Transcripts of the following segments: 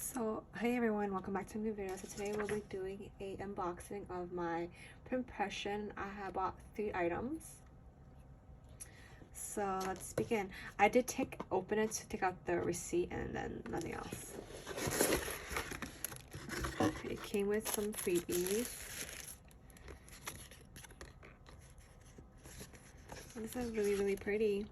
So hey everyone, welcome back to a new video. So today we'll be doing a unboxing of my Pression. I have bought 3 items. So let's begin. I did open it to take out the receipt and then nothing else. It came with some freebies. This is really pretty.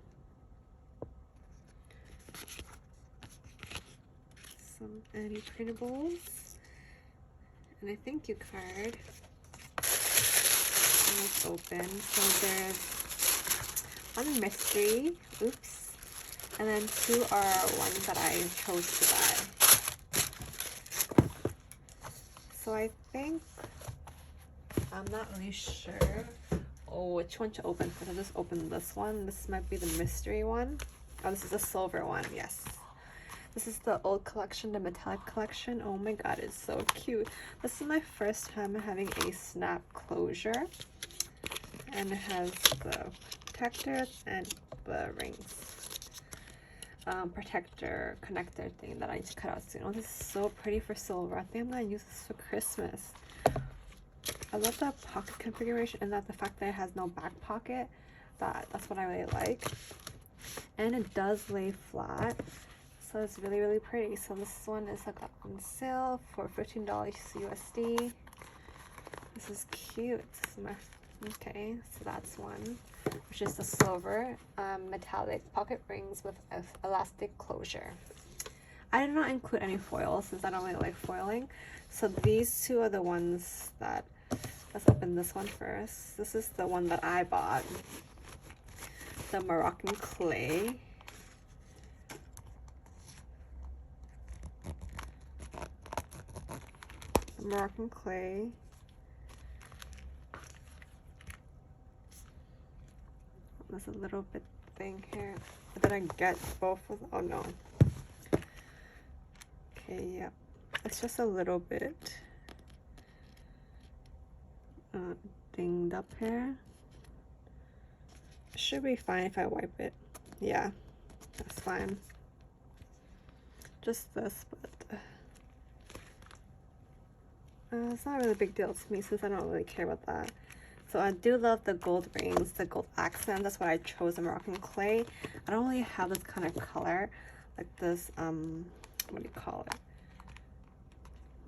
Some anti-printables and a thank you card. And let's open. So there's one mystery, oops, and then 2 are ones that I chose to buy. So I think, I'm not really sure which one to open first. I'll just open this one. This might be the mystery one. Oh, this is the silver one, yes. This is the old collection, the metallic collection. Oh my god, it's so cute. This is my first time having a snap closure. And it has the protector and the rings. Protector connector thing that I need to cut out soon. Oh, this is so pretty for silver. I think I'm going to use this for Christmas. I love the pocket configuration and that the fact that it has no back pocket. That's what I really like. And it does lay flat. So it's really pretty. So this one is like on sale for $15 USD. This is cute. This is my, okay, so that's one, which is the silver metallic pocket rings with elastic closure. I did not include any foil since I don't really like foiling. So these 2 are the ones that, let's open this one first. This is the one that I bought. The Moroccan clay. Moroccan clay. There's a little bit thing here. Did I get both of them? Oh no. Okay, yeah. It's just a little bit dinged up here. It should be fine if I wipe it. Yeah, that's fine. Just this, but it's not really a big deal to me since I don't really care about that. So I do love the gold rings, the gold accent. That's why I chose the Moroccan clay. I don't really have this kind of color, like this, what do you call it?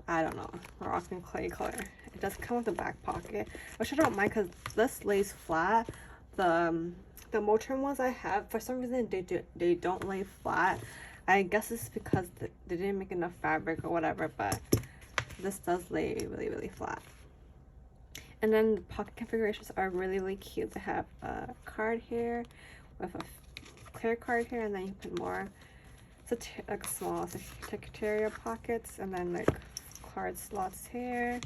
I don't know, Moroccan clay color. It does come with a back pocket, which I don't mind because this lays flat. The Motrin ones I have, for some reason they don't lay flat. I guess it's because they didn't make enough fabric or whatever, but this does lay really flat. And then the pocket configurations are really cute. They have a card here with a clear card here, and then you put more. It's like small secretarial pockets, and then like card slots here.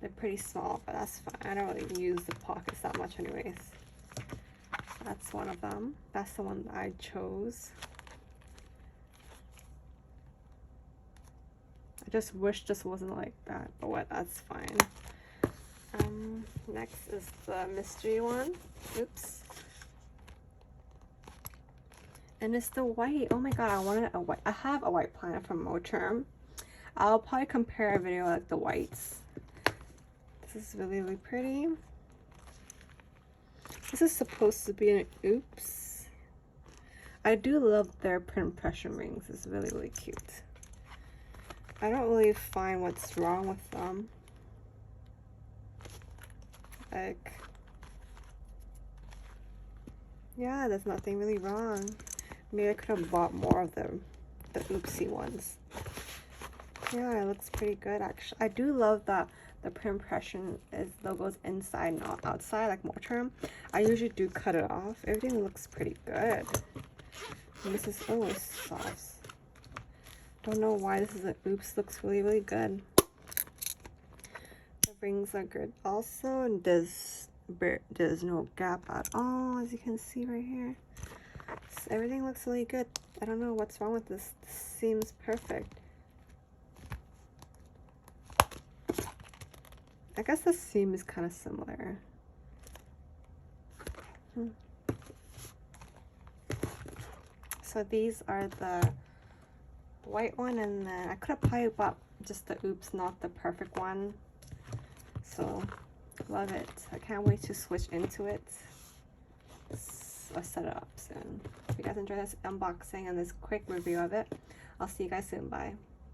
They're pretty small, but that's fine. I don't really use the pockets that much anyways. That's one of them. That's the one that I chose. I just wish this wasn't like that, but what, that's fine. Next is the mystery one. Oops. And it's the white. Oh my god, I wanted a white. I have a white planner from Ochre. I'll probably compare a video like the whites. This is really pretty. This is supposed to be an oops. I do love their Pression rings. It's really cute. I don't really find what's wrong with them. Like, yeah, there's nothing really wrong. Maybe I could have bought more of them, the oopsie ones. Yeah, it looks pretty good actually. I do love that the Pression logos inside, not outside, like Motrin. I usually do cut it off. Everything looks pretty good. And this is, oh, it's soft. Don't know why this is an oops. Looks really good. The rings are good also, and there's no gap at all, as you can see right here. So everything looks really good. I don't know what's wrong with this. This seems perfect. I guess the seam is kind of similar. So these are the white one, and then I could have probably bought just the oops, not the perfect one. So love it. I can't wait to switch into it. I'll set it up soon. If you guys enjoyed this unboxing and this quick review of it, I'll see you guys soon. Bye.